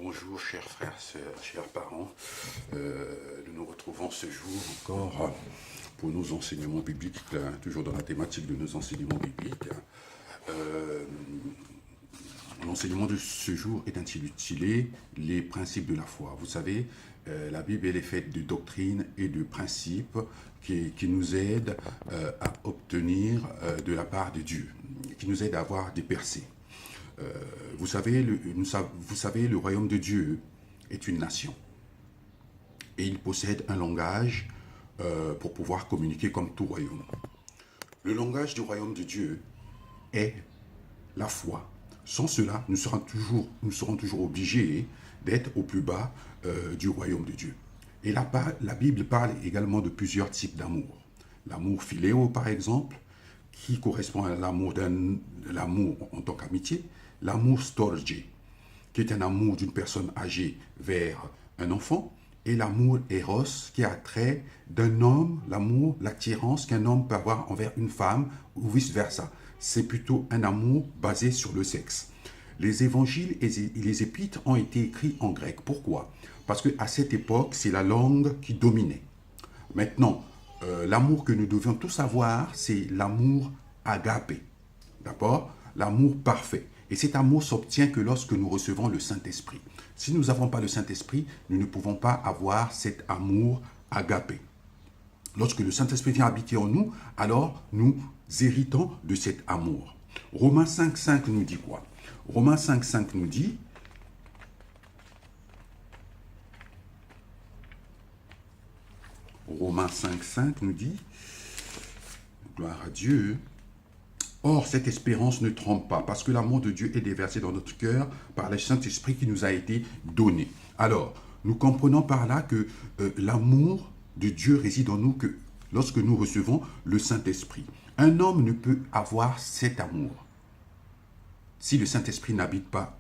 Bonjour chers frères, sœurs, chers parents. Nous nous retrouvons ce jour encore pour nos enseignements bibliques, toujours dans la thématique de nos enseignements bibliques. L'enseignement de ce jour est intitulé « Les principes de la foi ». Vous savez, la Bible elle est faite de doctrines et de principes qui nous aident à obtenir de la part de Dieu, qui nous aident à avoir des percées. Vous savez, le royaume de Dieu est une nation. Et il possède un langage pour pouvoir communiquer comme tout royaume. Le langage du royaume de Dieu est la foi. Sans cela, nous serons toujours obligés d'être au plus bas du royaume de Dieu. Et la Bible parle également de plusieurs types d'amour. L'amour philéo, par exemple, qui correspond à l'amour en tant qu'amitié. L'amour storge, qui est un amour d'une personne âgée vers un enfant. Et l'amour eros, qui a trait d'un homme, l'amour, l'attirance qu'un homme peut avoir envers une femme, ou vice-versa. C'est plutôt un amour basé sur le sexe. Les évangiles et les épîtres ont été écrits en grec. Pourquoi? Parce qu'à cette époque, c'est la langue qui dominait. Maintenant, l'amour que nous devions tous avoir, c'est l'amour agapé. D'accord? L'amour parfait. Et cet amour s'obtient que lorsque nous recevons le Saint-Esprit. Si nous n'avons pas le Saint-Esprit, nous ne pouvons pas avoir cet amour agapé. Lorsque le Saint-Esprit vient habiter en nous, alors nous héritons de cet amour. Romains 5,5 nous dit quoi? Romains 5,5 nous dit... Romains 5,5 nous dit... Gloire à Dieu... Or, cette espérance ne trompe pas, parce que l'amour de Dieu est déversé dans notre cœur par le Saint-Esprit qui nous a été donné. Alors, nous comprenons par là que l'amour de Dieu réside en nous que lorsque nous recevons le Saint-Esprit. Un homme ne peut avoir cet amour si le Saint-Esprit n'habite pas